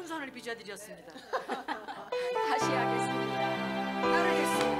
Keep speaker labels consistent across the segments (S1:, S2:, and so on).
S1: 혼선을 빚어드렸습니다. 다시 하겠습니다. 따르겠습니다.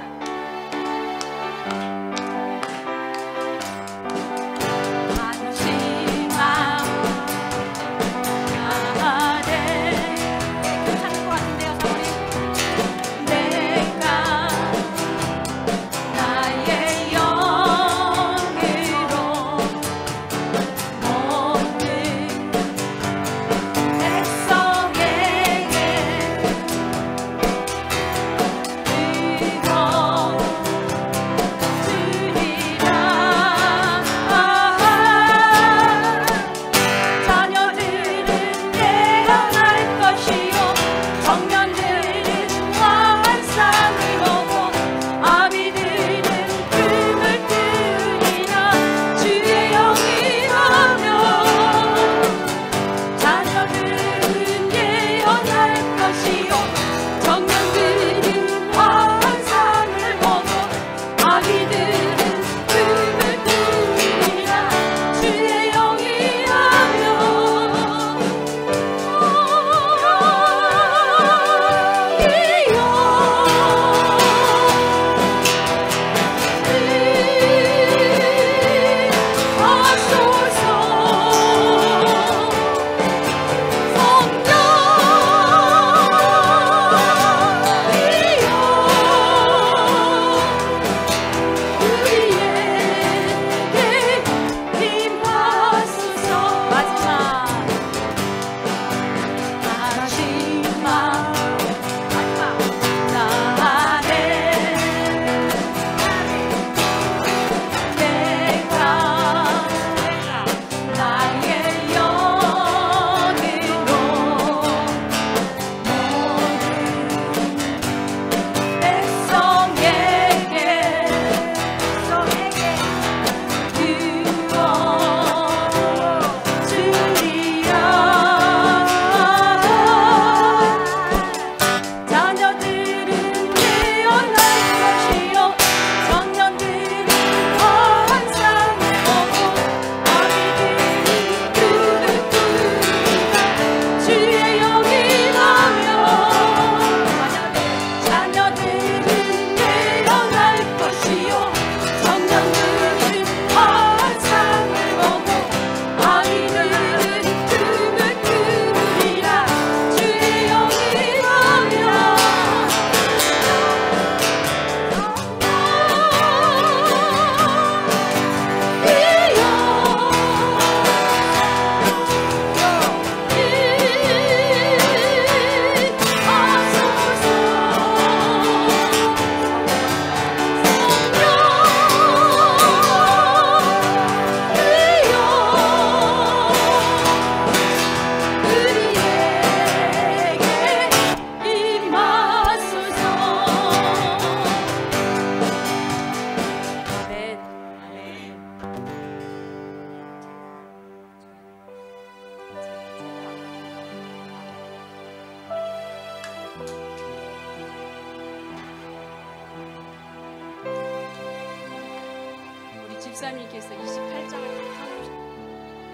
S1: 집사님께서 28장을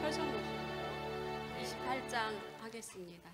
S1: 펼쳐놓으시고 28장 하겠습니다.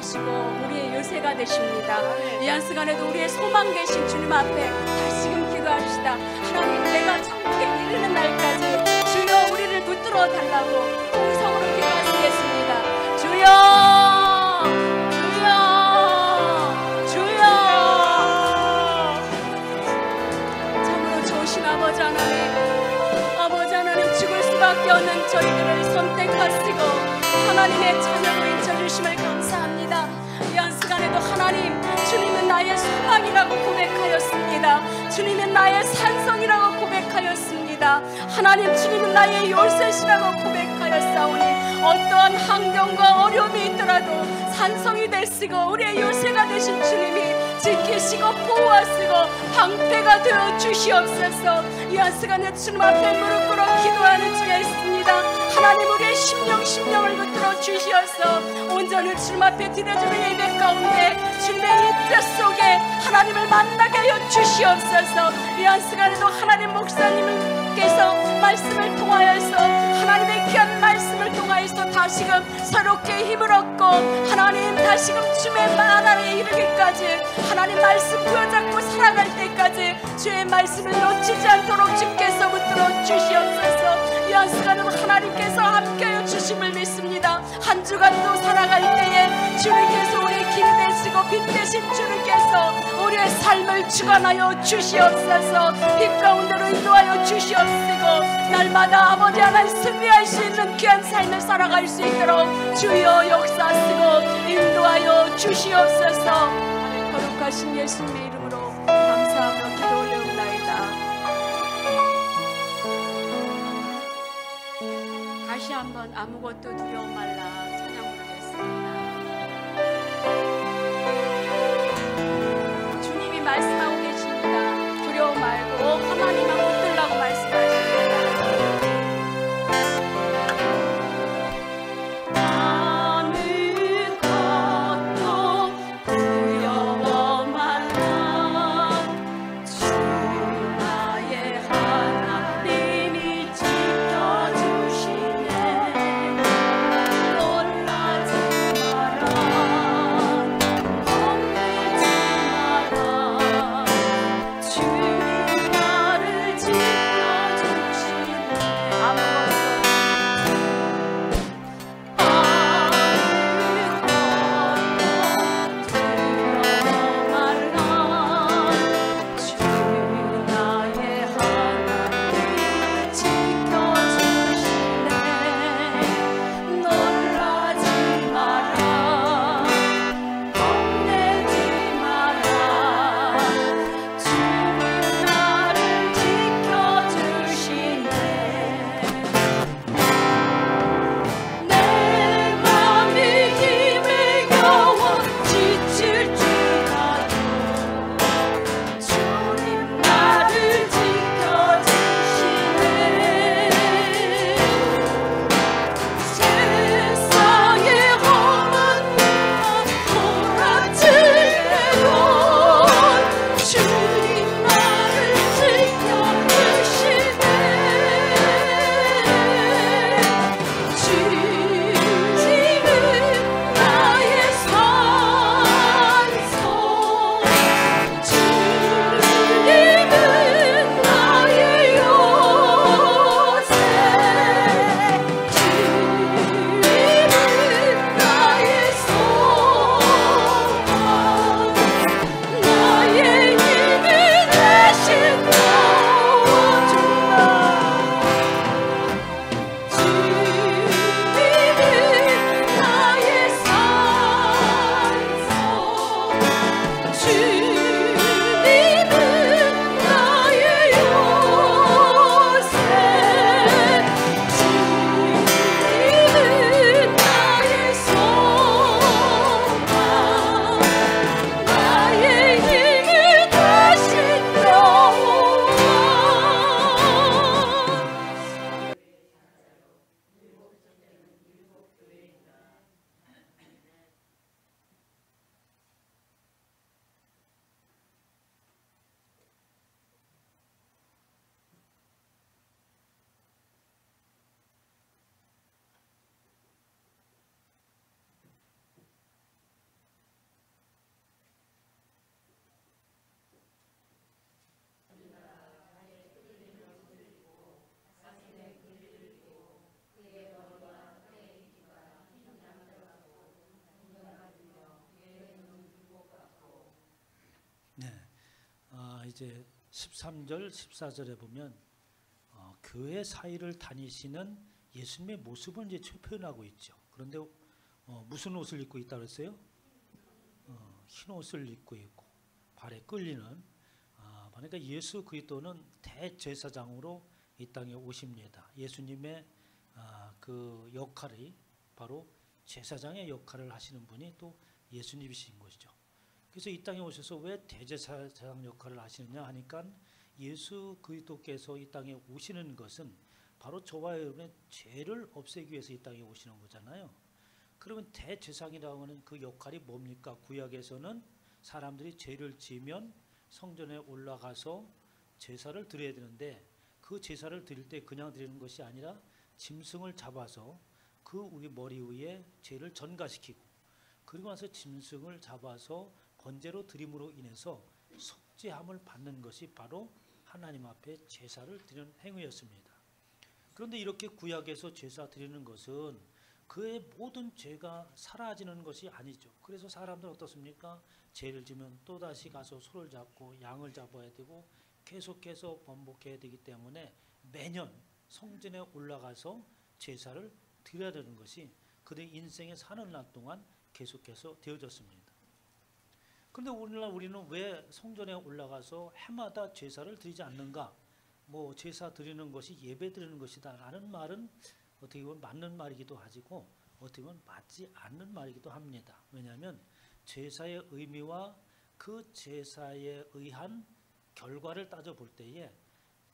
S1: 하시고 우리의 요새가 되십니다. 이 한 시간에도 우리의 소망 되신 주님 앞에 다시금 기도합시다. 하나님, 내가 천국에 이르는 날까지 주여 우리를 붙들어 달라고 통성으로 기도하시겠습니다. 주여, 주여, 주여. 참으로 좋으신 아버지 하나님, 죽을 수밖에 없는 저희들을 선택하시고 하나님의 자녀로 인쳐주심을 감사합니다. 이 한 시간에도 하나님, 주님은 나의 소망이라고 고백하였습니다. 주님은 나의 산성이라고 고백하였습니다. 하나님, 주님은 나의 요새시라고 고백하였사오니 어떠한 환경과 어려움이 있더라도 산성이 되시고 우리의 요새가 되신 주님이 지키시고 보호하시고 방패가 되어 주시옵소서. 이 한 시간에 주님 앞에 무릎 꿇어 기도하는 중에 있습니다. 하나님, 우리의 심령을 붙들어 주시어서 온전히 주님 앞에 드려주는 예배 가운데 주님의 이 뜻 속에 하나님을 만나게 하여 주시옵소서. 이 한 시간에도 하나님 목사님께서 말씀을 통하여서 하나님의 귀한 말씀을 통하여서 다시금 새롭게 힘을 얻고 하나님 다시금 주의 나라에 이르기까지 하나님 말씀 부여잡고 살아갈 때까지 주의 말씀을 놓치지 않도록 주께서 붙들어 주시옵소서. 이 한 시간은 하나님께서 함께하여 주심을 믿습니다. 한 주간도 살아갈 때에 주님께서 우리의 길이 되시고 빛 되신 주님께서 우리의 삶을 주관하여 주시옵소서. 빛 가운데로 인도하여 주시옵시고 날마다 아버지 하나님 승리할 수 있는 귀한 삶을 살아갈 수 있도록 주여 역사하시고 인도하여 주시옵소서. 거룩하신 예수님의 이름으로 감사하며 기도 올려옵나이다. 다시 한번 아무것도 두려워 말라 찬양 부르겠습니다. 주님이 말씀하고 계십니다. 두려워 말고 하나님만 붙들라고 말씀하십니다.
S2: 놀라지 이제 13절, 14절에 보면 교회 사이를 다니시는 예수님의 모습을 이제 표현하고 있죠. 그런데 무슨 옷을 입고 있다고 했어요? 흰 옷을 입고 있고 발에 끌리는 그러니까 예수 그리스도는 대제사장으로 이 땅에 오십니다. 예수님의 그 역할이 바로 제사장의 역할을 하시는 분이 또 예수님이신 것이죠. 그래서 이 땅에 오셔서 왜 대제사장 역할을 하시느냐 하니까 예수 그리스도께서 이 땅에 오시는 것은 바로 저와 여러분의 죄를 없애기 위해서 이 땅에 오시는 거잖아요. 그러면 대제사장이라고 하는 그 역할이 뭡니까? 구약에서는 사람들이 죄를 지으면 성전에 올라가서 제사를 드려야 되는데 그 제사를 드릴 때 그냥 드리는 것이 아니라 짐승을 잡아서 그 우리 머리 위에 죄를 전가시키고 그리고 나서 짐승을 잡아서 번제로 드림으로 인해서 속죄함을 받는 것이 바로 하나님 앞에 제사를 드리는 행위였습니다. 그런데 이렇게 구약에서 제사 드리는 것은 그의 모든 죄가 사라지는 것이 아니죠. 그래서 사람들은 어떻습니까? 죄를 지면 또다시 가서 소를 잡고 양을 잡아야 되고 계속해서 번복해야 되기 때문에 매년 성전에 올라가서 제사를 드려야 되는 것이 그들의 인생에 사는 날 동안 계속해서 되어졌습니다. 그런데 오늘날 우리는 왜 성전에 올라가서 해마다 제사를 드리지 않는가? 뭐 제사 드리는 것이 예배 드리는 것이다 라는 말은 어떻게 보면 맞는 말이기도 하지고 어떻게 보면 맞지 않는 말이기도 합니다. 왜냐하면 제사의 의미와 그 제사에 의한 결과를 따져볼 때에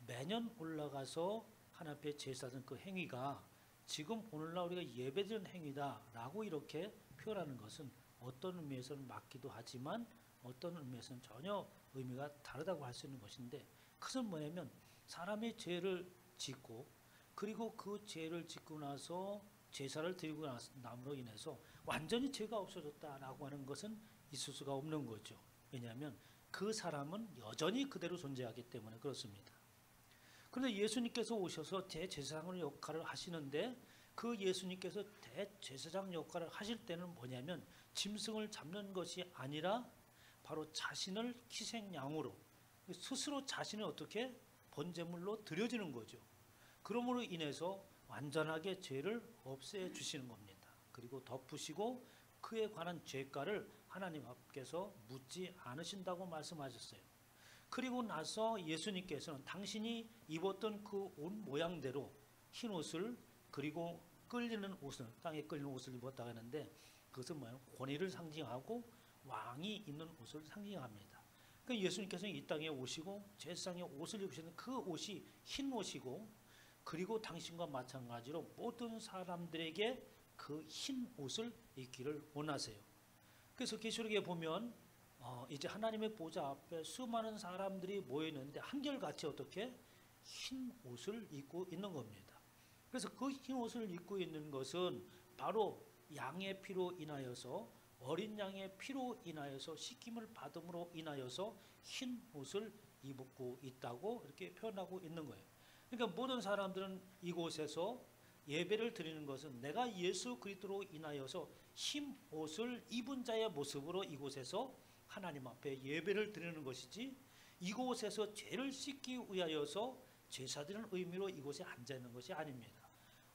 S2: 매년 올라가서 하나님 앞에 제사드리는 그 행위가 지금 오늘날 우리가 예배드리는 행위다라고 이렇게 표현하는 것은 어떤 의미에서는 맞기도 하지만 어떤 의미에서는 전혀 의미가 다르다고 할 수 있는 것인데 그것은 뭐냐면 사람이 죄를 짓고 그리고 그 죄를 짓고 나서 제사를 드리고 남으로 인해서 완전히 죄가 없어졌다라고 하는 것은 있을 수가 없는 거죠. 왜냐하면 그 사람은 여전히 그대로 존재하기 때문에 그렇습니다. 그런데 예수님께서 오셔서 대제사장 역할을 하시는데 그 예수님께서 대제사장 역할을 하실 때는 뭐냐면 짐승을 잡는 것이 아니라 바로 자신을 희생양으로 스스로 자신을 어떻게 번제물로 드려지는 거죠. 그러므로 인해서 완전하게 죄를 없애 주시는 겁니다. 그리고 덮으시고 그에 관한 죄가를 하나님 앞께서 묻지 않으신다고 말씀하셨어요. 그리고 나서 예수님께서는 당신이 입었던 그 옷 모양대로 흰 옷을 그리고 끌리는 옷을 땅에 끌리는 옷을 입었다고 하는데 그것은 뭐예요? 권위를 상징하고 왕이 입는 옷을 상징합니다. 그러니까 예수님께서는 이 땅에 오시고 제사장의 옷을 입으시는 그 옷이 흰 옷이고 그리고 당신과 마찬가지로 모든 사람들에게 그 흰 옷을 입기를 원하세요. 그래서 계시록에 보면 이제 하나님의 보좌 앞에 수많은 사람들이 모여 있는데 한결같이 어떻게 흰 옷을 입고 있는 겁니다. 그래서 그 흰 옷을 입고 있는 것은 바로 양의 피로 인하여서 어린 양의 피로 인하여서 씻김을 받음으로 인하여서 흰 옷을 입고 있다고 이렇게 표현하고 있는 거예요. 그러니까 모든 사람들은 이곳에서 예배를 드리는 것은 내가 예수 그리스도로 인하여서 흰 옷을 입은 자의 모습으로 이곳에서 하나님 앞에 예배를 드리는 것이지 이곳에서 죄를 씻기 위하여서 제사드리는 의미로 이곳에 앉아 있는 것이 아닙니다.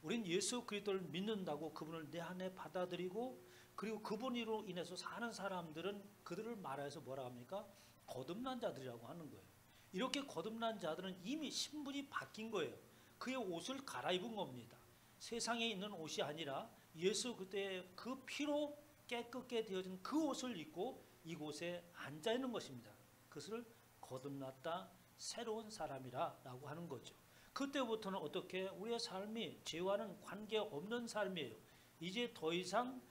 S2: 우린 예수 그리스도를 믿는다고 그분을 내 안에 받아들이고 그리고 그분으로 인해서 사는 사람들은 그들을 말해서 뭐라 합니까? 거듭난 자들이라고 하는 거예요. 이렇게 거듭난 자들은 이미 신분이 바뀐 거예요. 그의 옷을 갈아입은 겁니다. 세상에 있는 옷이 아니라 예수 그때의 그 피로 깨끗게 되어진 그 옷을 입고 이곳에 앉아 있는 것입니다. 그것을 거듭났다 새로운 사람이라 라고 하는 거죠. 그때부터는 어떻게 우리의 삶이 죄와는 관계없는 삶이에요. 이제 더 이상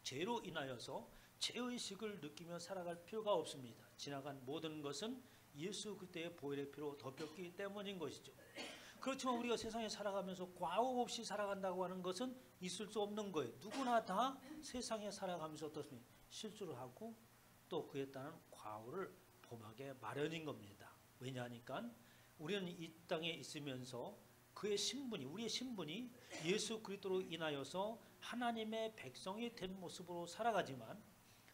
S2: 죄로 인하여서 죄의식을 느끼며 살아갈 필요가 없습니다. 지나간 모든 것은 예수 그때의 보혈의 피로 덮였기 때문인 것이죠. 그렇지만 우리가 세상에 살아가면서 과오 없이 살아간다고 하는 것은 있을 수 없는 거예요. 누구나 다 세상에 살아가면서 어떻습니까? 실수를 하고 또 그에 따른 과오를 범하게 마련인 겁니다. 왜냐하니까 우리는 이 땅에 있으면서 그의 신분이 우리의 신분이 예수 그리스도로 인하여서 하나님의 백성이 된 모습으로 살아가지만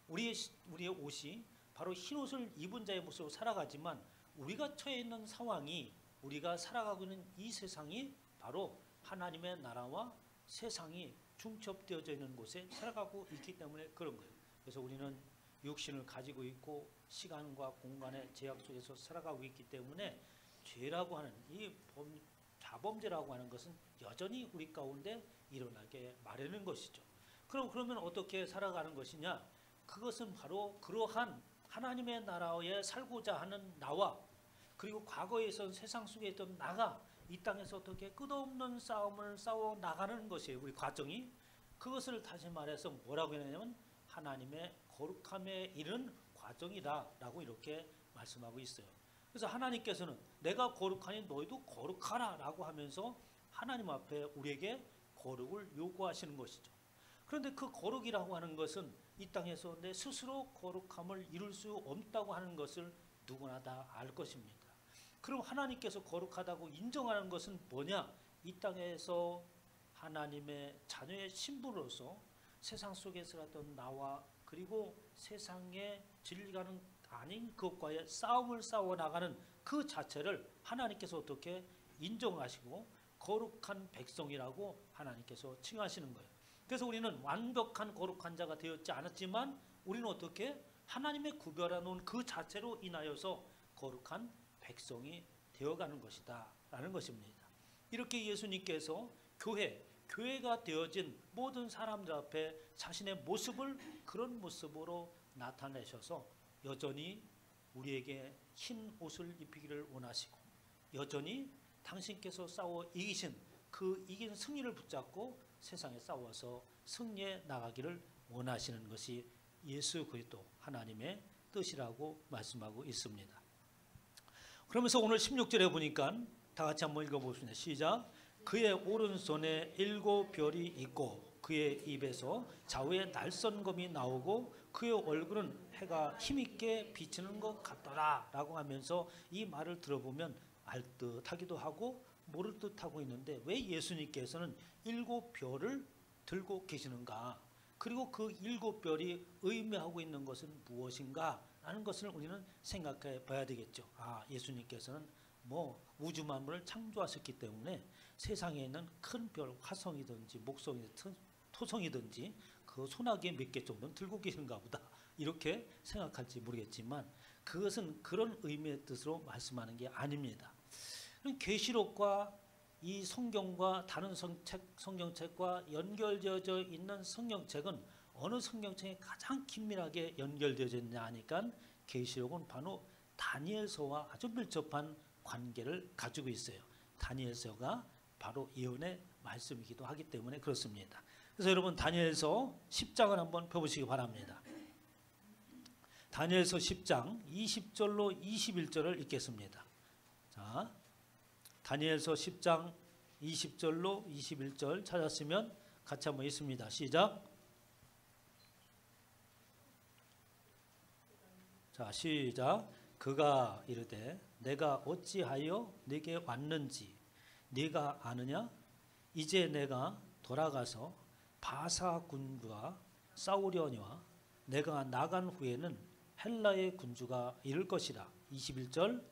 S2: 우리의 옷이 바로 흰옷을 입은 자의 모습으로 살아가지만 우리가 처해 있는 상황이 우리가 살아가고 있는 이 세상이 바로 하나님의 나라와 세상이 중첩되어져 있는 곳에 살아가고 있기 때문에 그런 거예요. 그래서 우리는 육신을 가지고 있고 시간과 공간의 제약 속에서 살아가고 있기 때문에 죄라고 하는 이 자범죄라고 하는 것은 여전히 우리 가운데 일어나게 마련인 것이죠. 그러면 어떻게 살아가는 것이냐? 그것은 바로 그러한 하나님의 나라에 살고자 하는 나와 그리고 과거에 있었던 세상 속에 있던 나가 이 땅에서 어떻게 끝없는 싸움을 싸워 나가는 것이에요. 우리 과정이. 그것을 다시 말해서 뭐라고 했냐면 하나님의 거룩함에 이른 과정이다라고 이렇게 말씀하고 있어요. 그래서 하나님께서는 내가 거룩하니 너희도 거룩하라 라고 하면서 하나님 앞에 우리에게 거룩을 요구하시는 것이죠. 그런데 그 거룩이라고 하는 것은 이 땅에서 내 스스로 거룩함을 이룰 수 없다고 하는 것을 누구나 다 알 것입니다. 그럼 하나님께서 거룩하다고 인정하는 것은 뭐냐? 이 땅에서 하나님의 자녀의 신분으로서 세상 속에 살았던 나와 그리고 세상의 진리가는 아닌 그것과의 싸움을 싸워 나가는 그 자체를 하나님께서 어떻게 인정하시고 거룩한 백성이라고 하나님께서 칭하시는 거예요. 그래서 우리는 완벽한 거룩한 자가 되었지 않았지만 우리는 어떻게 하나님의 구별해 놓은 그 자체로 인하여서 거룩한 백성이 되어가는 것이다 라는 것입니다. 이렇게 예수님께서 교회가 되어진 모든 사람들 앞에 자신의 모습을 그런 모습으로 나타내셔서 여전히 우리에게 흰 옷을 입히기를 원하시고 여전히 당신께서 싸워 이기신 그 이긴 승리를 붙잡고 세상에 싸워서 승리해 나가기를 원하시는 것이 예수 그리스도 하나님의 뜻이라고 말씀하고 있습니다. 그러면서 오늘 16절에 보니까 다 같이 한번 읽어보겠습니다. 시작. 그의 오른손에 7 별이 있고 그의 입에서 좌우에 날선검이 나오고 그의 얼굴은 해가 힘있게 비치는 것 같더라 라고 하면서 이 말을 들어보면 알듯하기도 하고 모를 듯하고 있는데 왜 예수님께서는 7 별을 들고 계시는가? 그리고 그 7 별이 의미하고 있는 것은 무엇인가? 라는 것을 우리는 생각해 봐야 되겠죠. 예수님께서는 우주 만물을 창조하셨기 때문에 세상에 있는 큰 별, 화성이든지 목성이든지 토성이든지 그 소나기에 몇 개 정도는 들고 계신가 보다 이렇게 생각할지 모르겠지만 그것은 그런 의미의 뜻으로 말씀하는 게 아닙니다. 계시록과 이 성경과 다른 성경책과 연결되어져 있는 성경책은 어느 성경책에 가장 긴밀하게 연결되어져 있느냐 하니까 계시록은 바로 다니엘서와 아주 밀접한 관계를 가지고 있어요. 다니엘서가 바로 예언의 말씀이기도 하기 때문에 그렇습니다. 그래서 여러분 다니엘서 10장을 한번 펴보시기 바랍니다. 다니엘서 10장 20절로 21절을 읽겠습니다. 자, 다니엘서 10장 20절로 21절 찾았으면 같이 한번 읽습니다. 시작. 자, 시작. 그가 이르되 내가 어찌하여 네게 왔는지 네가 아느냐? 이제 내가 돌아가서 바사 군주와 싸우려니와 내가 나간 후에는 헬라의 군주가 이를 것이라. 21절.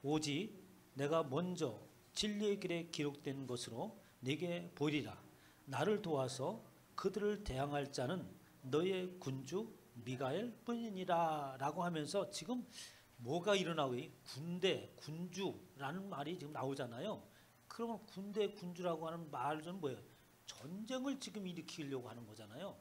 S2: 오직 내가 먼저 진리의 길에 기록된 것으로 네게 보이리라. 나를 도와서 그들을 대항할 자는 너의 군주 미가엘 뿐이니라 라고 하면서 지금 뭐가 일어나고 군대, 군주라는 말이 지금 나오잖아요. 그러면 군대, 군주라고 하는 말은 뭐예요? 전쟁을 지금 일으키려고 하는 거잖아요.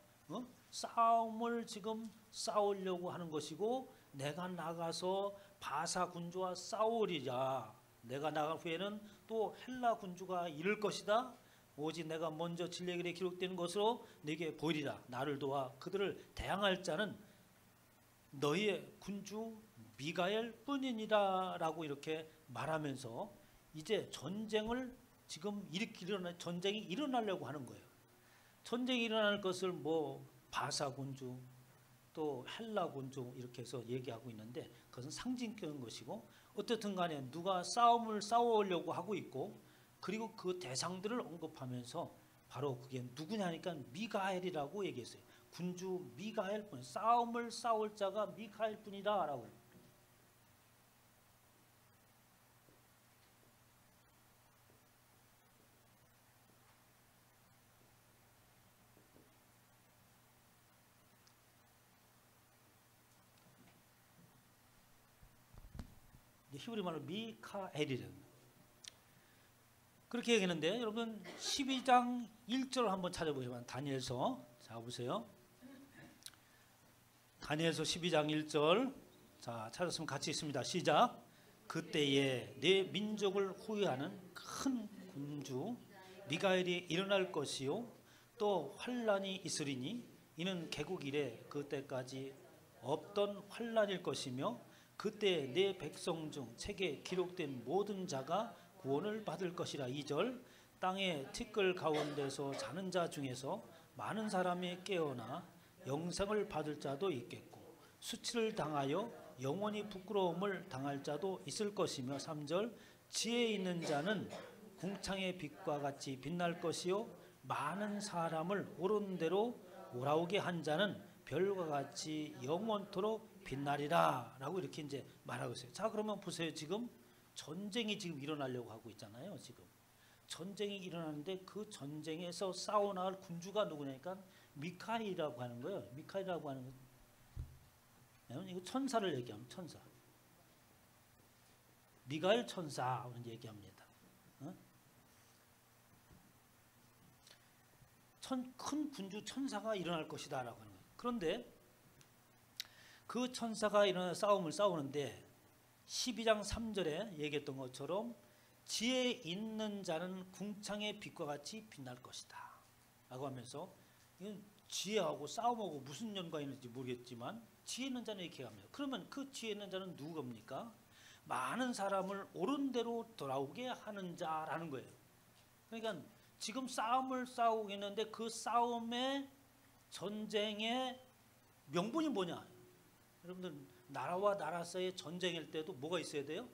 S2: 싸움을 지금 싸우려고 하는 것이고 내가 나가서 바사 군주와 싸우리라. 내가 나간 후에는 또 헬라 군주가 이를 것이다. 오직 내가 먼저 진리의 길에 기록된 것으로 네게 보이리라. 나를 도와 그들을 대항할 자는 너희의 군주 미가엘 뿐이니라 라고 이렇게 말하면서 이제 전쟁을 지금 전쟁이 일어나려고 하는 거예요. 전쟁이 일어날 것을 바사 군주 또 헬라 군주 이렇게 해서 얘기하고 있는데 그것은 상징적인 것이고 어떻든 간에 누가 싸움을 싸우려고 하고 있고 그리고 그 대상들을 언급하면서 바로 그게 누구냐니까 미가엘이라고 얘기했어요. 군주 미가엘뿐, 싸움을 싸울 자가 미가엘뿐이다라고. 히브리 말로 미카엘이래요. 그렇게 얘기했는데 여러분 12장 1절을 한번 찾아보시면 다니엘서 자 보세요. 다니엘서 12장 1절 자 찾았으면 같이 있습니다. 시작. 그때에 내 민족을 호위하는 큰 군주 미가엘이 일어날 것이요 또 환란이 있으리니 이는 개국 이래 그때까지 없던 환란일 것이며 그때 내 백성 중 책에 기록된 모든 자가 구원을 받을 것이라. 2절 땅의 티끌 가운데서 자는 자 중에서 많은 사람이 깨어나 영생을 받을 자도 있겠고 수치를 당하여 영원히 부끄러움을 당할 자도 있을 것이며 3절 지혜 있는 자는 궁창의 빛과 같이 빛날 것이요 많은 사람을 옳은 대로 오라오게 한 자는 별과 같이 영원토록 빛나리라 라고 이렇게 이제 말하고 있어요. 자 그러면 보세요. 지금 전쟁이 지금 일어나려고 하고 있잖아요. 지금 전쟁이 일어나는데 그 전쟁에서 싸워나갈 군주가 누구냐니까 미카엘이라고 하는 거예요. 미카엘이라고 하는 거 이거 천사를 얘기하면 천사 미가엘 천사를 얘기합니다. 큰 군주 천사가 일어날 것이다 라고 하는 거예요. 그런데 그 천사가 일어나 싸움을 싸우는데 12장 3절에 얘기했던 것처럼 지혜 있는 자는 궁창의 빛과 같이 빛날 것이다 라고 하면서 이건 지혜하고 싸움하고 무슨 연관이 있는지 모르겠지만 지혜 있는 자는 이렇게 합니다. 그러면 그 지혜 있는 자는 누굽니까? 많은 사람을 옳은 대로 돌아오게 하는 자라는 거예요. 그러니까 지금 싸움을 싸우고 있는데 그 싸움의 전쟁의 명분이 뭐냐? 여러분들 나라와 나라 사이의 전쟁일 때도 뭐가 있어야 돼요?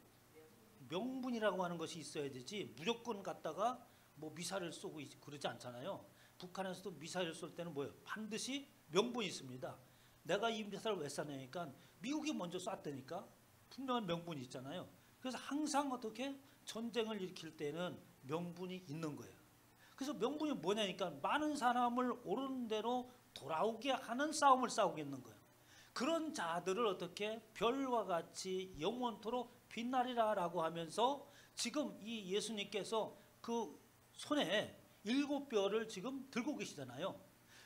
S2: 명분이라고 하는 것이 있어야 되지 무조건 갖다가 뭐 미사일을 쏘고 그러지 않잖아요. 북한에서도 미사일을 쏠 때는 뭐예요? 반드시 명분이 있습니다. 내가 이 미사일을 왜 쐈냐니까 미국이 먼저 쐈다니까 분명한 명분이 있잖아요. 그래서 항상 어떻게 전쟁을 일으킬 때는 명분이 있는 거예요. 그래서 명분이 뭐냐니까 많은 사람을 옳은 대로 돌아오게 하는 싸움을 싸우고 있는 거예요. 그런 자들을 어떻게 별과 같이 영원토록 빛나리라 라고 하면서 지금 이 예수님께서 그 손에 7별을 지금 들고 계시잖아요.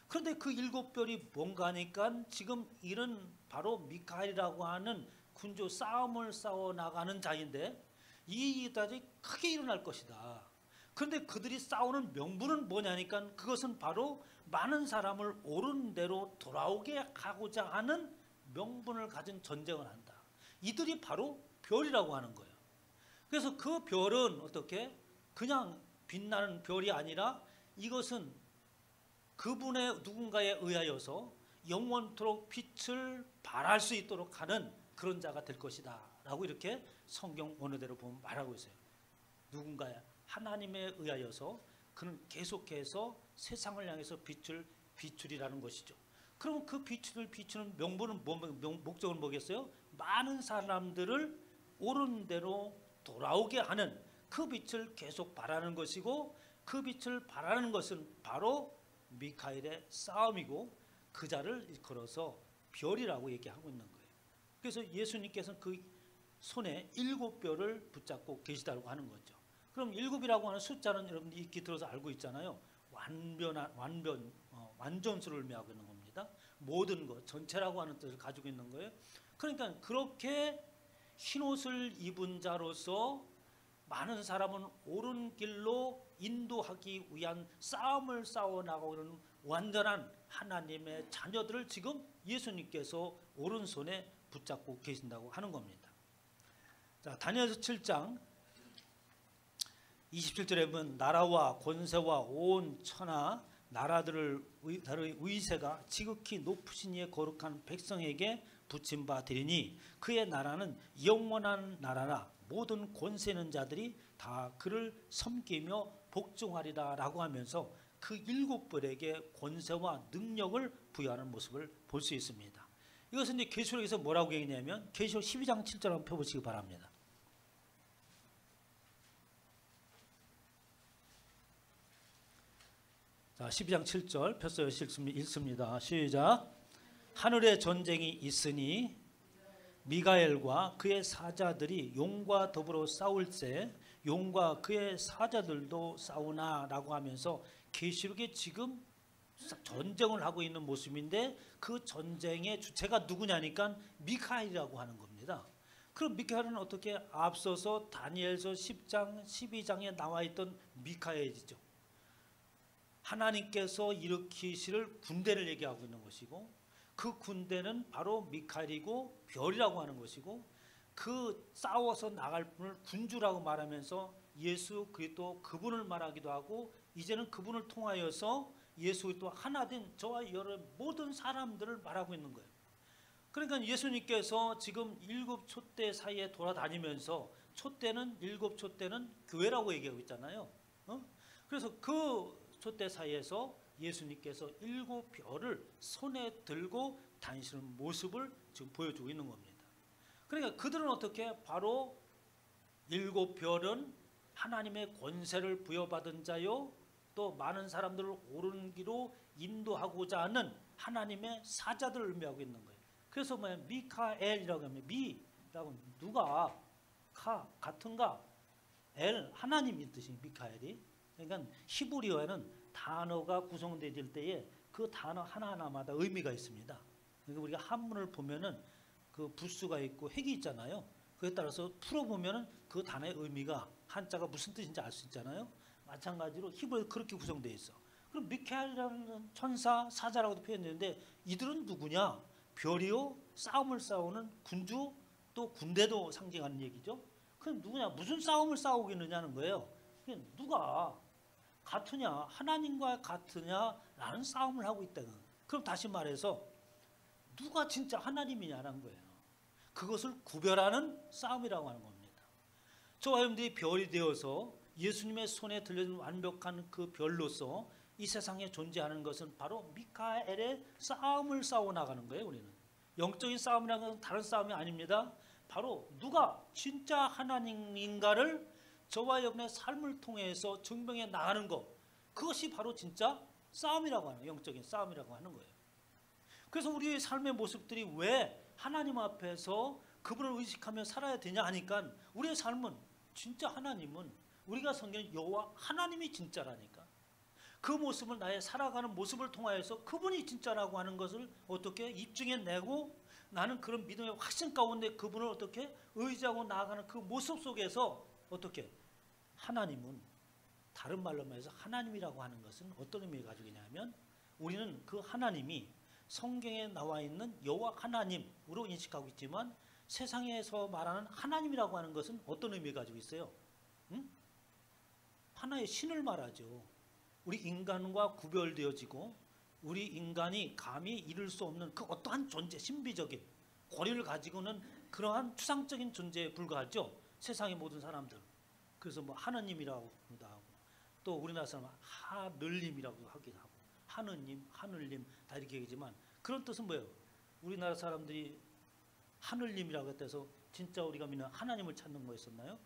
S2: 그런데 그 7별이 뭔가 하니까 지금 이런 바로 미카엘이라고 하는 군주 싸움을 싸워 나가는 자인데 이 이들이 크게 일어날 것이다. 그런데 그들이 싸우는 명분은 뭐냐니까 그것은 바로 많은 사람을 옳은 대로 돌아오게 하고자 하는 명분을 가진 전쟁을 한다. 이들이 바로 별이라고 하는 거예요. 그래서 그 별은 어떻게 그냥 빛나는 별이 아니라 이것은 그분의 누군가에 의하여서 영원토록 빛을 발할 수 있도록 하는 그런 자가 될 것이다 라고 이렇게 성경 원어대로 보면 말하고 있어요. 누군가에 하나님에 의하여서 그는 계속해서 세상을 향해서 빛을 비추리라는 것이죠. 그럼 그 빛을 비추는 명분은 목적은 뭐겠어요? 많은 사람들을 옳은 대로 돌아오게 하는 그 빛을 계속 발하는 것이고 그 빛을 발하는 것은 바로 미카엘의 싸움이고 그 자를 일컬어서 별이라고 얘기하고 있는 거예요. 그래서 예수님께서는 그 손에 7별을 붙잡고 계시다고 하는 거죠. 그럼 7이라고 하는 숫자는 여러분들이 익히 들어서 알고 있잖아요. 완전수를 의미하고 있는 겁니다. 모든 것, 전체라고 하는 뜻을 가지고 있는 거예요. 그러니까 그렇게 흰옷을 입은 자로서 많은 사람은 옳은 길로 인도하기 위한 싸움을 싸워나가고 있는 완전한 하나님의 자녀들을 지금 예수님께서 오른손에 붙잡고 계신다고 하는 겁니다. 자, 다니엘서 7장 27절에 보면 나라와 권세와 온 천하 나라들의 위세가 지극히 높으신 이의 거룩한 백성에게 붙임 바 되리니 그의 나라는 영원한 나라라 모든 권세 있는 자들이 다 그를 섬기며 복종하리라 라고 하면서 그 7별에게 권세와 능력을 부여하는 모습을 볼 수 있습니다. 이것은 이제 계시록에서 뭐라고 얘기냐면 계시록 12장 7절 한번 펴보시기 바랍니다. 자, 12장 7절 폈어요. 읽습니다. 시작. 하늘에 전쟁이 있으니 미가엘과 그의 사자들이 용과 더불어 싸울세 용과 그의 사자들도 싸우나 라고 하면서 계시록에 지금 전쟁을 하고 있는 모습인데 그 전쟁의 주체가 누구냐니까 미카엘이라고 하는 겁니다. 그럼 미카엘은 어떻게 앞서서 다니엘서 10장 12장에 나와 있던 미카엘이죠. 하나님께서 일으키실 군대를 얘기하고 있는 것이고 그 군대는 바로 미카엘이고 별이라고 하는 것이고 그 싸워서 나갈 분을 군주라고 말하면서 예수 그리스도 그분을 말하기도 하고 이제는 그분을 통하여서 예수 그리스도 하나 된 저와 여러 모든 사람들을 말하고 있는 거예요. 그러니까 예수님께서 지금 7촛대 사이에 돌아다니면서 촛대는 7촛대는 교회라고 얘기하고 있잖아요. 그래서 그 촛대 사이에서 예수님께서 7별을 손에 들고 다니시는 모습을 지금 보여주고 있는 겁니다. 그러니까 그들은 어떻게 바로 7별은 하나님의 권세를 부여받은 자요 또 많은 사람들을 옳은 길로 인도하고자 하는 하나님의 사자들을 의미하고 있는 거예요. 그래서 미카엘이라고 하면 미라고 누가 같은가 엘 하나님이 뜻이 미카엘이. 그러니까 히브리어에는 단어가 구성될 때에 그 단어 하나하나마다 의미가 있습니다. 그러니까 우리가 한문을 보면은 그 부수가 있고 획이 있잖아요. 그에 따라서 풀어보면은 그 단어의 의미가 한자가 무슨 뜻인지 알 수 있잖아요. 마찬가지로 히브리어 그렇게 구성되어 있어. 그럼 미카엘이라는 천사, 사자라고도 표현되는데 이들은 누구냐? 별이요, 싸움을 싸우는 군주, 또 군대도 상징하는 얘기죠. 그럼 누구냐? 무슨 싸움을 싸우고 있느냐는 거예요. 누가 같으냐? 하나님과 같으냐라는 싸움을 하고 있다. 그럼 다시 말해서 누가 진짜 하나님이냐는 거예요. 그것을 구별하는 싸움이라고 하는 겁니다. 저와 여러분들이 별이 되어서 예수님의 손에 들려준 완벽한 그 별로서 이 세상에 존재하는 것은 바로 미카엘의 싸움을 싸워 나가는 거예요. 우리는 영적인 싸움이라는 것은 다른 싸움이 아닙니다. 바로 누가 진짜 하나님인가를 저와 여러분의 삶을 통해서 증명해 나가는 것, 그것이 바로 진짜 싸움이라고 하는, 영적인 싸움이라고 하는 거예요. 그래서 우리의 삶의 모습들이 왜 하나님 앞에서 그분을 의식하며 살아야 되냐 하니까 우리의 삶은 진짜 하나님은 우리가 섬기는 여호와 하나님이 진짜라니까. 그 모습을 나의 살아가는 모습을 통하여서 그분이 진짜라고 하는 것을 어떻게 입증해내고 나는 그런 믿음의 확신 가운데 그분을 어떻게 의지하고 나아가는 그 모습 속에서 어떻게 하나님은 다른 말로 말해서 하나님이라고 하는 것은 어떤 의미를 가지고 있냐면 우리는 그 하나님이 성경에 나와 있는 여호와 하나님으로 인식하고 있지만 세상에서 말하는 하나님이라고 하는 것은 어떤 의미를 가지고 있어요? 하나의 신을 말하죠. 우리 인간과 구별되어지고 우리 인간이 감히 이룰 수 없는 그 어떠한 존재, 신비적인 권위를 가지고는 그러한 추상적인 존재에 불과하죠. 세상의 모든 사람들. 그래서 뭐 하느님이라고 하고 또 우리나라 사람은 하늘님이라고 하기도 하고 하느님, 하늘님 다 이렇게 얘기지만 그런 뜻은 뭐예요? 우리나라 사람들이 하늘님이라고 해서 진짜 우리가 믿는 하나님을 찾는 거였었나요?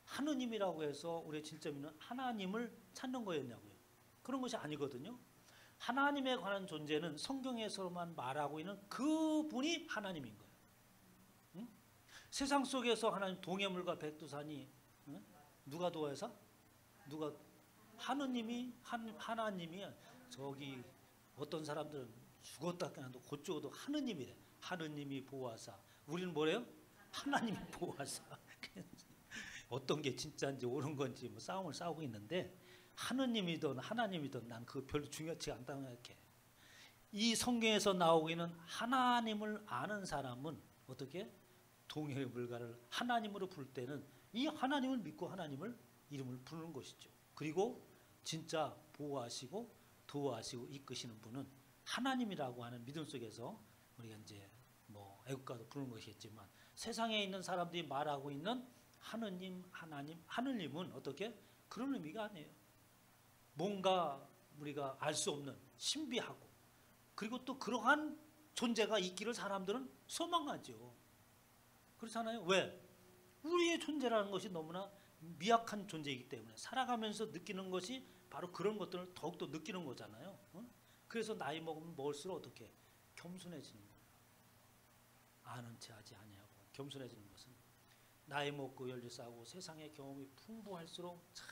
S2: 하느님이라고 해서 우리가 진짜 믿는 하나님을 찾는 거였냐고요. 그런 것이 아니거든요. 하나님에 관한 존재는 성경에서만 말하고 있는 그분이 하나님인 거예요. 응? 세상 속에서 하나님 동해물과 백두산이 응? 누가 도와서? 누가 하느님이 하나님이 저기 어떤 사람들은 죽었다 그래도 곧 죽어도 하느님이래. 하느님이 보호하사. 우리는 뭐래요? 하나님이 보호하사. 어떤 게 진짜인지 옳은 건지 뭐 싸움을 싸우고 있는데 하느님이든 하나님이든 난 그거 별로 중요치 않다고 생각해. 이 성경에서 나오고 있는 하나님을 아는 사람은 어떻게 동해물가를 하나님으로 부를 때는 이 하나님을 믿고 하나님을 이름을 부르는 것이죠. 그리고 진짜 보호하시고 도와하시고 이끄시는 분은 하나님이라고 하는 믿음 속에서 우리가 이제 뭐 애국가도 부르는 것이겠지만 세상에 있는 사람들이 말하고 있는 하느님, 하나님, 하느님은 어떻게 그런 의미가 아니에요. 뭔가 우리가 알 수 없는 신비하고, 그리고 또 그러한 존재가 있기를 사람들은 소망하죠. 그렇잖아요. 왜? 우리의 존재라는 것이 너무나 미약한 존재이기 때문에 살아가면서 느끼는 것이 바로 그런 것들을 더욱더 느끼는 거잖아요. 그래서 나이 먹으면 먹을수록 어떻게 겸손해지는 거예요. 아는 체 하지 아니하고. 겸손해지는 것은 나이 먹고 열리 쌓고 세상의 경험이 풍부할수록 참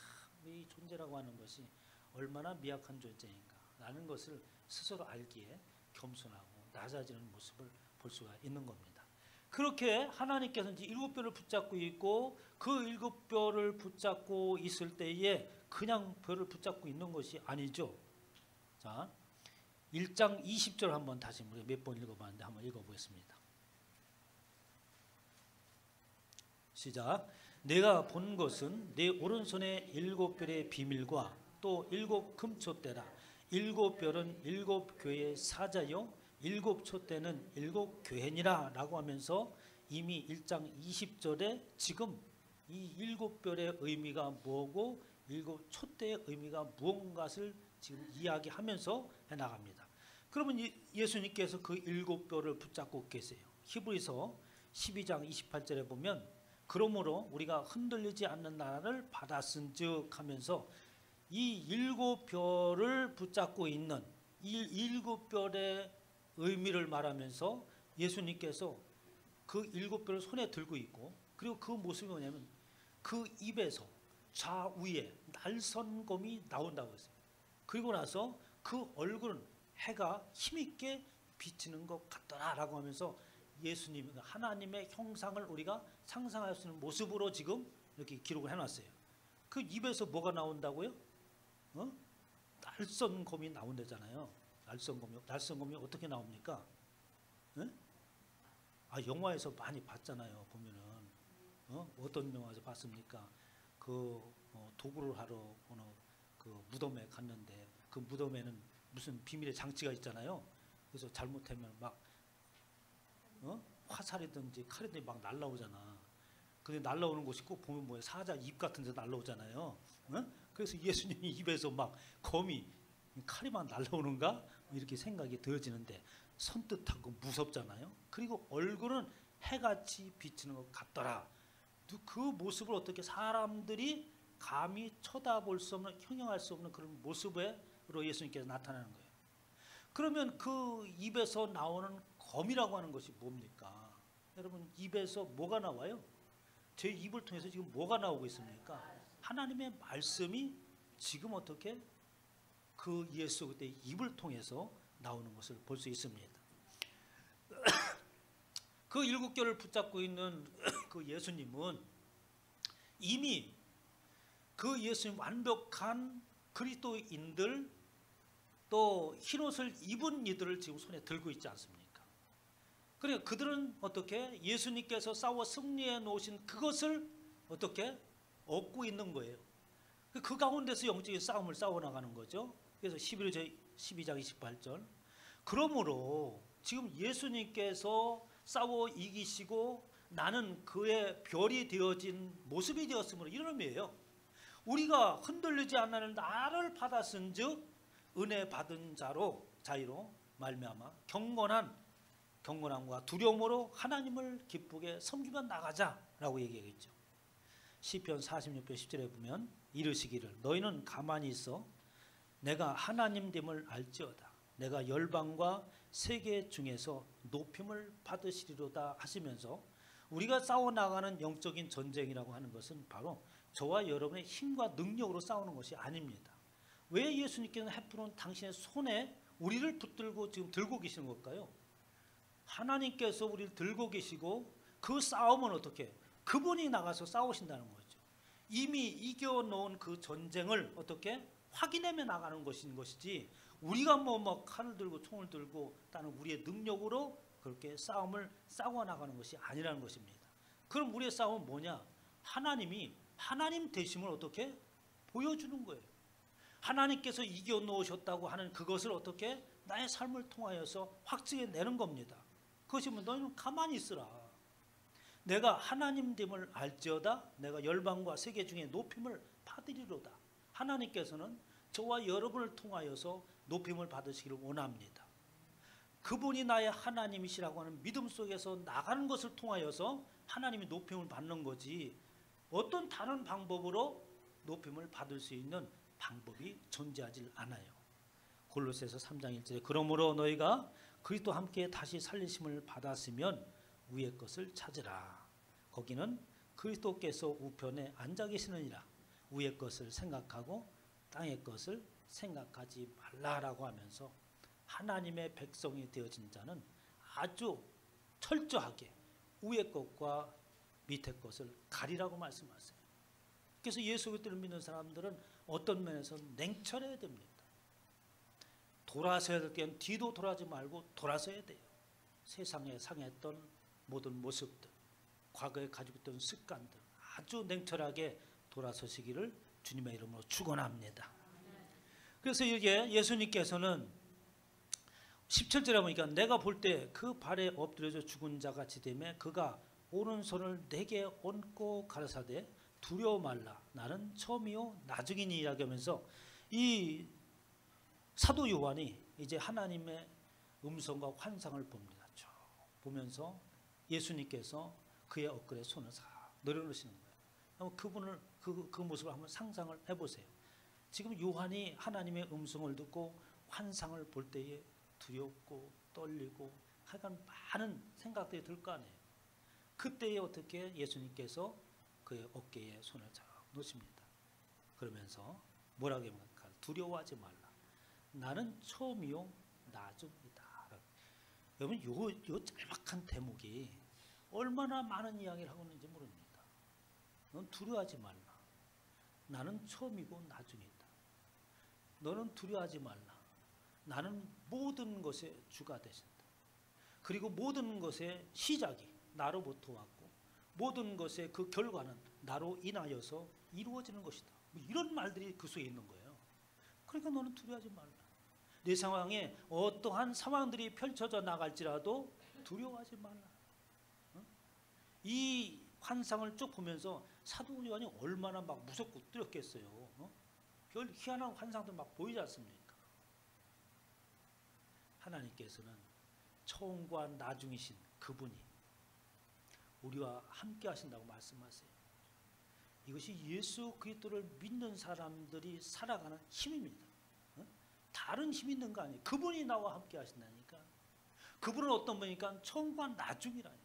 S2: 이 존재라고 하는 것이 얼마나 미약한 존재인가 라는 것을 스스로 알기에 겸손하고 낮아지는 모습을 볼 수가 있는 겁니다. 그렇게 하나님께서 이제 7뼈를 붙잡고 있고, 그 7뼈를 붙잡고 있을 때에 그냥 뼈를 붙잡고 있는 것이 아니죠. 자, 1장 20절 한번 다시 우리 몇 번 읽어봤는데 한번 읽어보겠습니다. 시작. 내가 본 것은 내 오른손의 7뼈의 비밀과 또 7 금촛대라. 7뼈는 7 교회의 사자요 7 촛대는 7 교회니라 라고 하면서 이미 1장 20절에 지금 이 7뼈의 의미가 뭐고 7 촛대의 의미가 무언가를 지금 이야기하면서 해나갑니다. 그러면 예수님께서 그 7뼈를 붙잡고 계세요. 히브리서 12장 28절에 보면 그러므로 우리가 흔들리지 않는 나라를 받았은즉 하면서 이 7뼈를 붙잡고 있는 이 7뼈의 의미를 말하면서 예수님께서 그 7뼈를 손에 들고 있고, 그리고 그 모습이 뭐냐면 그 입에서 좌우에 날선검이 나온다고 했어요. 그리고 나서 그 얼굴은 해가 힘있게 비치는 것 같더라라고 하면서 예수님, 하나님의 형상을 우리가 상상할 수 있는 모습으로 지금 이렇게 기록을 해놨어요. 그 입에서 뭐가 나온다고요? 날선검이 나온다잖아요. 날선검이 어떻게 나옵니까? 영화에서 많이 봤잖아요. 보면은 어떤 영화에서 봤습니까? 도구를 하러 어느 그 무덤에 갔는데 그 무덤에는 무슨 비밀의 장치가 있잖아요. 그래서 잘못하면 막 화살이든지 칼이든지 막 날라오잖아. 근데 날라오는 곳이 꼭 보면 뭐야, 사자 입 같은 데 날라오잖아요. 그래서 예수님이 입에서 막 검이 칼이 막 날라오는가 이렇게 생각이 되어지는데 선뜻하고 무섭잖아요. 그리고 얼굴은 해같이 비치는 것 같더라. 그 모습을 어떻게 사람들이 감히 쳐다볼 수 없는, 형용할 수 없는 그런 모습으로 예수님께서 나타나는 거예요. 그러면 그 입에서 나오는 검이라고 하는 것이 뭡니까? 여러분, 입에서 뭐가 나와요? 제 입을 통해서 지금 뭐가 나오고 있습니까? 하나님의 말씀이 지금 어떻게 그 예수 그때의 입을 통해서 나오는 것을 볼 수 있습니다. 그 7겹을 붙잡고 있는 그 예수님은 이미 그 예수님 완벽한 그리스도인들, 또 흰옷을 입은 이들을 지금 손에 들고 있지 않습니까? 그러니까 그들은 어떻게 예수님께서 싸워 승리해 놓으신 그것을 어떻게 얻고 있는 거예요. 그 가운데서 영적인 싸움을 싸워 나가는 거죠. 그래서 12장 28절, 그러므로 지금 예수님께서 싸워 이기시고 나는 그의 별이 되어진 모습이 되었으므로 이런 의미예요. 우리가 흔들리지 않는 나를 받았은즉 은혜 받은 자로 말미암아 경건함과 두려움으로 하나님을 기쁘게 섬기며 나가자라고 얘기하겠죠. 시편 46편 10절에 보면 이르시기를 너희는 가만히 있어 내가 하나님됨을 알지어다. 내가 열방과 세계 중에서 높임을 받으시리로다 하시면서 우리가 싸워나가는 영적인 전쟁이라고 하는 것은 바로 저와 여러분의 힘과 능력으로 싸우는 것이 아닙니다. 왜 예수님께서는 헤프론 당신의 손에 우리를 붙들고 지금 들고 계시는 걸까요? 하나님께서 우리를 들고 계시고 그 싸움은 어떻게? 그분이 나가서 싸우신다는 거죠. 이미 이겨놓은 그 전쟁을 어떻게? 확인하며 나가는 것인 것이지 우리가 뭐 칼을 들고 총을 들고 다른 우리의 능력으로 그렇게 싸움을 싸워 나가는 것이 아니라는 것입니다. 그럼 우리의 싸움은 뭐냐? 하나님이 하나님 되심을 어떻게? 보여주는 거예요. 하나님께서 이겨놓으셨다고 하는 그것을 어떻게? 나의 삶을 통하여서 확증해내는 겁니다. 그것이 뭐 너희는 가만히 있으라. 내가 하나님됨을 알지어다. 내가 열방과 세계 중에 높임을 받으리로다. 하나님께서는 저와 여러분을 통하여서 높임을 받으시기를 원합니다. 그분이 나의 하나님이시라고 하는 믿음 속에서 나가는 것을 통하여서 하나님이 높임을 받는 거지, 어떤 다른 방법으로 높임을 받을 수 있는 방법이 존재하지 않아요. 골로새서 3장 1절에 그러므로 너희가 그리스도와 함께 다시 살리심을 받았으면 위의 것을 찾으라. 거기는 그리스도께서 우편에 앉아 계시느니라. 위의 것을 생각하고 땅의 것을 생각하지 말라라고 하면서 하나님의 백성이 되어진 자는 아주 철저하게 위의 것과 밑에 것을 가리라고 말씀하세요. 그래서 예수 그리스도를 믿는 사람들은 어떤 면에서 냉철해야 됩니다. 돌아서야 될 때는 뒤도 돌아지 말고 돌아서야 돼요. 세상에 상했던 모든 모습들, 과거에 가지고 있던 습관들 아주 냉철하게 돌아서시기를 주님의 이름으로 축원합니다. 그래서 이게 예수님께서는 17절에 보니까 내가 볼 때 그 발에 엎드려져 죽은 자 같이 되매 그가 오른손을 내게 얹고 가라사대 두려워 말라 나는 처음이요 나중이니라 하면서 이 사도 요한이 이제 하나님의 음성과 환상을 봅니다. 쭉 보면서 예수님께서 그의 엇글에 손을 싹 내려놓으시는 거예요. 한번 그분을 그 모습을 한번 상상을 해보세요. 지금 요한이 하나님의 음성을 듣고 환상을 볼 때에 두렵고 떨리고 하여간 많은 생각들이 들 거 아니에요. 그때에 어떻게 예수님께서 그의 어깨에 손을 잡아 놓으십니다. 그러면서 뭐라고 합니까? 두려워하지 말라. 나는 처음이요 나중이다. 여러분 요 짤막한 대목이 얼마나 많은 이야기를 하고 있는지 모릅니다. 넌 두려워하지 말라. 나는 처음이고 나중이다. 너는 두려워하지 말라. 나는 모든 것의 주가 되신다. 그리고 모든 것의 시작이 나로부터 왔고 모든 것의 그 결과는 나로 인하여서 이루어지는 것이다. 뭐 이런 말들이 그 속에 있는 거예요. 그러니까 너는 두려워하지 말라. 내 상황에 어떠한 상황들이 펼쳐져 나갈지라도 두려워하지 말라. 이 환상을 쭉 보면서 사도 요한이 얼마나 막 무섭고 두렵겠어요. 별 희한한 환상들 막 보이지 않습니까? 하나님께서는 처음과 나중이신 그분이 우리와 함께 하신다고 말씀하세요. 이것이 예수 그리스도를 믿는 사람들이 살아가는 힘입니다. 다른 힘이 있는 거 아니에요. 그분이 나와 함께 하신다니까. 그분은 어떤 분이니까 처음과 나중이라니.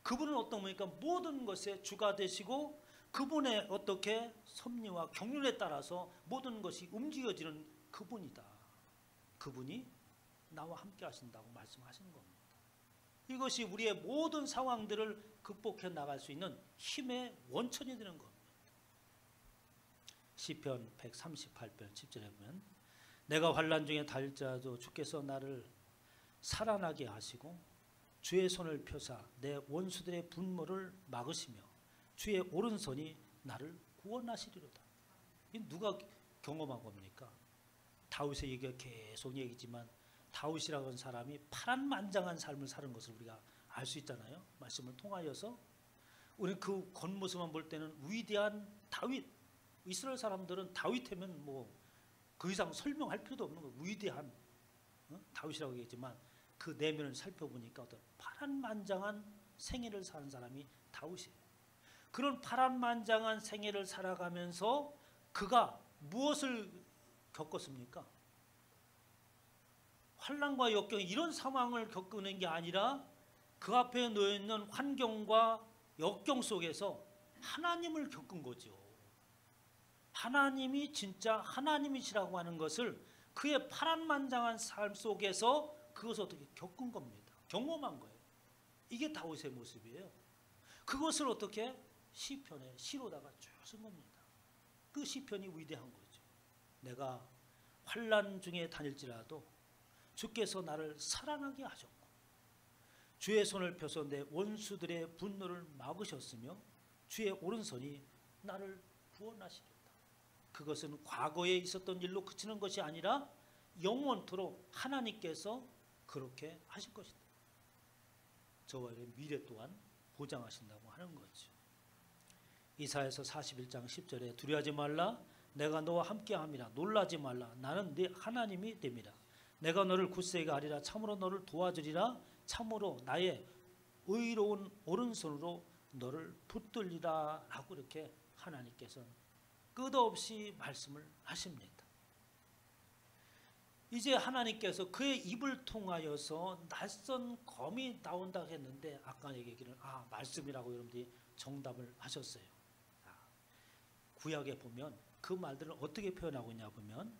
S2: 그분은 어떤 분이니까 모든 것의 주가 되시고 그분의 어떻게 섭리와 경륜에 따라서 모든 것이 움직여지는 그분이다. 그분이 나와 함께 하신다고 말씀하시는 겁니다. 이것이 우리의 모든 상황들을 극복해 나갈 수 있는 힘의 원천이 되는 겁니다. 시편 138편 10절에 보면 내가 환난 중에 달릴지라도 주께서 나를 살아나게 하시고 주의 손을 펴사 내 원수들의 분노를 막으시며 주의 오른손이 나를 구원하시리로다. 이 누가 경험한 겁니까? 다윗의 얘기가 계속 얘기지만 다윗이라고 하는 사람이 파란만장한 삶을 사는 것을 우리가 알 수 있잖아요. 말씀을 통하여서 우리는 그 겉모습만 볼 때는 위대한 다윗, 이스라엘 사람들은 다윗하면 뭐 그 이상 설명할 필요도 없는 거 위대한 다윗이라고 얘기했지만 그 내면을 살펴보니까 어떤 파란만장한 생애를 사는 사람이 다윗이에요. 그런 파란만장한 생애를 살아가면서 그가 무엇을 겪었습니까? 환난과 역경 이런 상황을 겪는 게 아니라 그 앞에 놓여있는 환경과 역경 속에서 하나님을 겪은 거죠. 하나님이 진짜 하나님이시라고 하는 것을 그의 파란만장한 삶 속에서 그것을 어떻게 겪은 겁니다. 경험한 거예요. 이게 다윗의 모습이에요. 그것을 어떻게 시편에 시로다가 쭉 쓴 겁니다. 그 시편이 위대한 거죠. 내가 환난 중에 다닐지라도 주께서 나를 살아나게 하셨고 주의 손을 펴서 내 원수들의 분노를 막으셨으며 주의 오른손이 나를 구원하시리로다. 그것은 과거에 있었던 일로 그치는 것이 아니라 영원토록 하나님께서 그렇게 하실 것이다. 저와 여러분의 미래 또한 보장하신다고 하는 거죠. 이사야서 41장 10절에 두려워하지 말라 내가 너와 함께함이라. 놀라지 말라. 나는 네 하나님이 됨이라. 내가 너를 굳세게 하리라. 참으로 너를 도와주리라. 참으로 나의 의로운 오른손으로 너를 붙들리라 라고 이렇게 하나님께서 끝없이 말씀을 하십니다. 이제 하나님께서 그의 입을 통하여서 낯선 검이 나온다고 했는데 아까 얘기는 말씀이라고 여러분들이 정답을 하셨어요. 구약에 보면 그 말들을 어떻게 표현하고 있냐 보면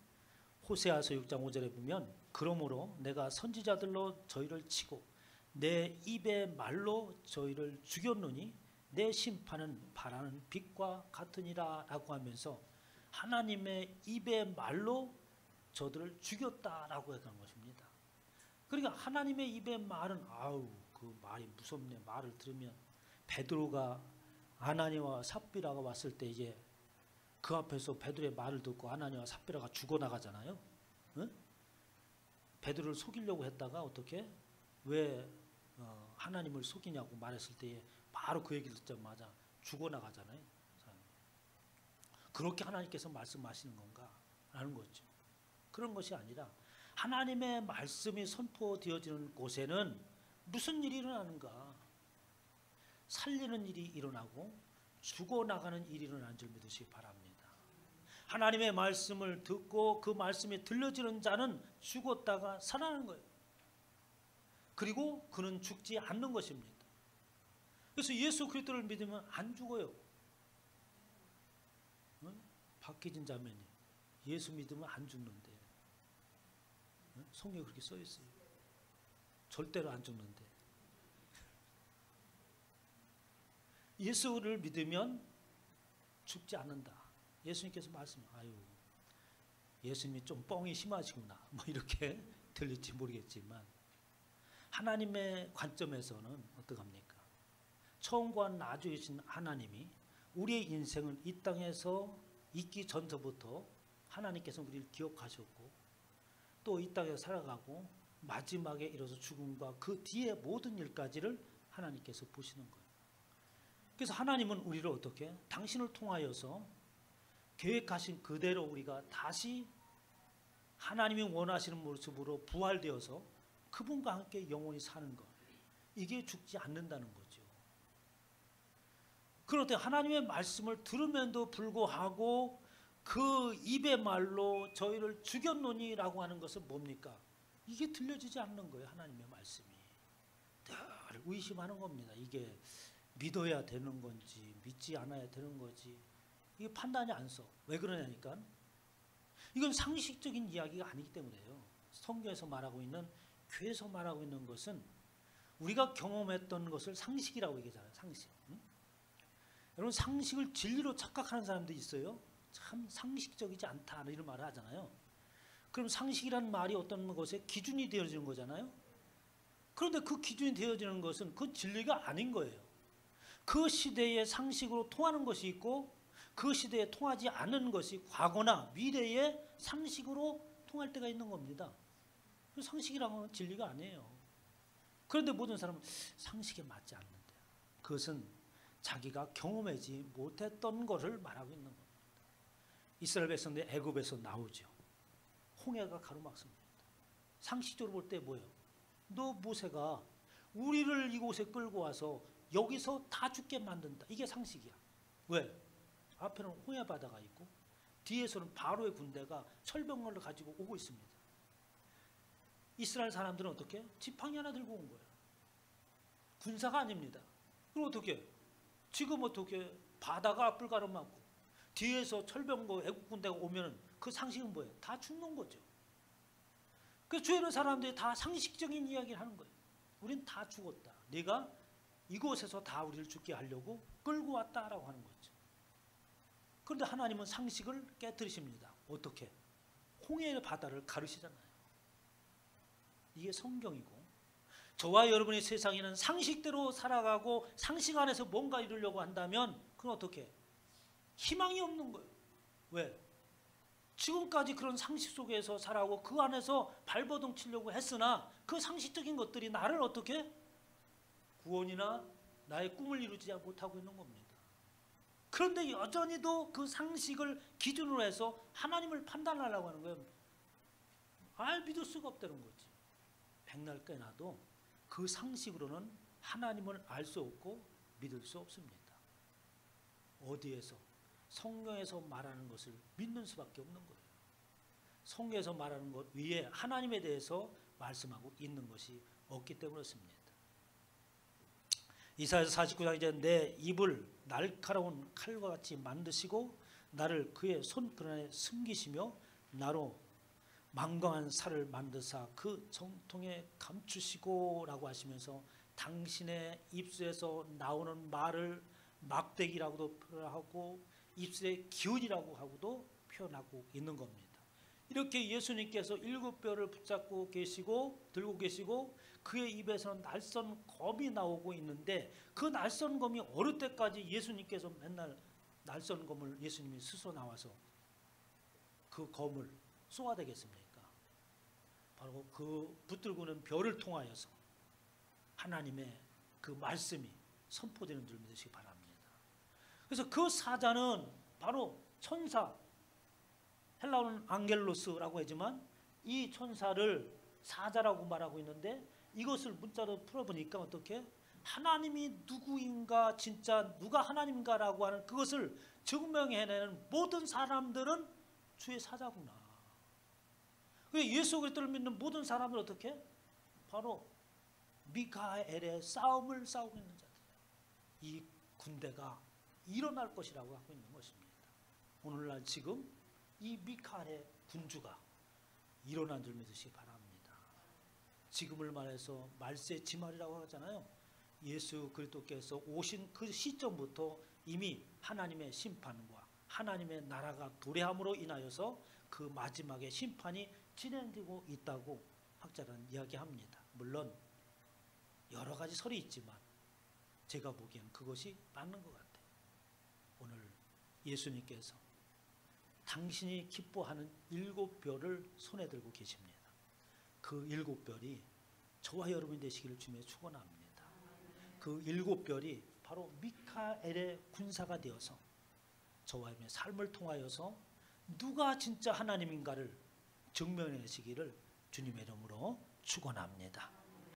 S2: 호세아서 6장 5절에 보면 그러므로 내가 선지자들로 저희를 치고 내 입의 말로 저희를 죽였노니 내 심판은 바라는 빛과 같으니라 라고 하면서 하나님의 입의 말로 저들을 죽였다라고 얘기한 것입니다. 그러니까 하나님의 입의 말은 그 말이 무섭네. 말을 들으면 베드로가 아나니와 삽비라가 왔을 때 이제 그 앞에서 베드로의 말을 듣고 아나니와 삽비라가 죽어나가잖아요. 응? 베드로를 속이려고 했다가 어떻게 왜 하나님을 속이냐고 말했을 때 바로 그 얘기를 듣자마자 죽어나가잖아요. 그렇게 하나님께서 말씀하시는 건가? 라는 거죠. 그런 것이 아니라 하나님의 말씀이 선포되어지는 곳에는 무슨 일이 일어나는가? 살리는 일이 일어나고 죽어나가는 일이 일어나는 줄 믿으시기 바랍니다. 하나님의 말씀을 듣고 그 말씀이 들려지는 자는 죽었다가 살아나는 거예요. 그리고 그는 죽지 않는 것입니다. 그래서 예수 그리스도를 믿으면 안 죽어요. 박희진 자매님, 예수 믿으면 안 죽는데. 성경에 그렇게 써 있어요. 절대로 안 죽는데. 예수를 믿으면 죽지 않는다. 예수님께서 예수님이 좀 뻥이 심하시구나. 이렇게 들릴지 모르겠지만 하나님의 관점에서는 어떡합니까? 처음과 나중이신 하나님이 우리의 인생을 이 땅에서 있기 전서부터 하나님께서 우리를 기억하셨고 또 이 땅에서 살아가고 마지막에 이뤄서 죽음과 그 뒤에 모든 일까지를 하나님께서 보시는 거예요. 그래서 하나님은 우리를 어떻게? 당신을 통하여서 계획하신 그대로 우리가 다시 하나님이 원하시는 모습으로 부활되어서 그분과 함께 영원히 사는 것. 이게 죽지 않는다는 거죠. 그런데 하나님의 말씀을 들으면도 불구하고 그 입의 말로 저희를 죽였노니라고 하는 것은 뭡니까? 이게 들려지지 않는 거예요. 하나님의 말씀이. 늘 의심하는 겁니다. 이게 믿어야 되는 건지 믿지 않아야 되는 거지. 이게 판단이 안 서. 왜 그러냐니까 이건 상식적인 이야기가 아니기 때문에요. 성경에서 말하고 있는, 교회에서 말하고 있는 것은 우리가 경험했던 것을 상식이라고 얘기하잖아요. 상식. 응? 여러분, 상식을 진리로 착각하는 사람도 있어요. 참 상식적이지 않다 이런 말을 하잖아요. 그럼 상식이라는 말이 어떤 것에 기준이 되어지는 거잖아요. 그런데 그 기준이 되어지는 것은 그 진리가 아닌 거예요. 그 시대의 상식으로 통하는 것이 있고 그 시대에 통하지 않는 것이 과거나 미래의 상식으로 통할 때가 있는 겁니다. 상식이라는 진리가 아니에요. 그런데 모든 사람은 상식에 맞지 않는데 그것은 자기가 경험하지 못했던 것을 말하고 있는 겁니다. 이스라엘 백성들이 애굽에서 나오죠. 홍해가 가로막습니다. 상식적으로 볼 때 뭐예요? 너 모세가 우리를 이곳에 끌고 와서 여기서 다 죽게 만든다. 이게 상식이야. 왜? 앞에는 홍해 바다가 있고 뒤에서는 바로의 군대가 철병거를 가지고 오고 있습니다. 이스라엘 사람들은 어떻게? 지팡이 하나 들고 온 거예요. 군사가 아닙니다. 그럼 어떻게? 지금 어떻게 바다가 앞을 가로막고 뒤에서 철병거 애국 군대가 오면 그 상식은 뭐예요? 다 죽는 거죠. 그래서 주위의 사람들이 다 상식적인 이야기를 하는 거예요. 우린 다 죽었다. 네가 이곳에서 다 우리를 죽게 하려고 끌고 왔다라고 하는 거죠. 그런데 하나님은 상식을 깨뜨리십니다. 어떻게? 홍해의 바다를 가르시잖아요. 이게 성경이고 저와 여러분의 세상에는 상식대로 살아가고 상식 안에서 뭔가 이루려고 한다면 그건 어떻게? 희망이 없는 거예요. 왜? 지금까지 그런 상식 속에서 살아오고 그 안에서 발버둥 치려고 했으나 그 상식적인 것들이 나를 어떻게? 구원이나 나의 꿈을 이루지 못하고 있는 겁니다. 그런데 여전히도 그 상식을 기준으로 해서 하나님을 판단하려고 하는 거예요. 믿을 수가 없다는 거지. 백날 깨나도 그 상식으로는 하나님을 알 수 없고 믿을 수 없습니다. 어디에서? 성경에서 말하는 것을 믿는 수밖에 없는 거예요. 성경에서 말하는 것 위에 하나님에 대해서 말씀하고 있는 것이 없기 때문에 그렇습니다. 이사야서 49장 이제 내 입을 날카로운 칼과 같이 만드시고 나를 그의 손끝에 숨기시며 나로 망강한 살을 만드사 그 정통에 감추시고 라고 하시면서 당신의 입술에서 나오는 말을 막대기라고도 표현하고 입술의 기운이라고 하고도 표현하고 있는 겁니다. 이렇게 예수님께서 7뼈를 붙잡고 계시고 들고 계시고 그의 입에서는 날선 검이 나오고 있는데 그 날선 검이 어느 때까지 예수님께서 맨날 날선 검을 예수님이 스스로 나와서 그 검을 쏘아대겠습니까? 바로 그 붙들고 있는 벼를 통하여서 하나님의 그 말씀이 선포되는 줄 믿으시기 바랍니다. 그래서 그 사자는 바로 천사, 헬라어는 앙겔로스라고 하지만 이 천사를 사자라고 말하고 있는데 이것을 문자로 풀어보니까 어떻게? 하나님이 누구인가 진짜 누가 하나님인가라고 하는 그것을 증명해내는 모든 사람들은 주의 사자구나. 예수 그리스도를 믿는 모든 사람들은 어떻게? 바로 미카엘의 싸움을 싸우고 있는 자들이에요. 이 군대가 일어날 것이라고 하고 있는 것입니다. 오늘날 지금 이 미카엘의 군주가 일어난 줄 믿으시기 바랍니다. 지금을 말해서 말세 지말이라고 하잖아요. 예수 그리스도께서 오신 그 시점부터 이미 하나님의 심판과 하나님의 나라가 도래함으로 인하여서 그 마지막에 심판이 진행되고 있다고 학자들은 이야기합니다. 물론 여러 가지 설이 있지만 제가 보기엔 그것이 맞는 것 같아요. 오늘 예수님께서 당신이 기뻐하는 7별을 손에 들고 계십니다. 그 7별이 저와 여러분이 되시기를 주님의 축원합니다. 그 7별이 바로 미카엘의 군사가 되어서 저와 여러분의 삶을 통하여서 누가 진짜 하나님인가를 증명해내시기를 주님의 이름으로 축원합니다.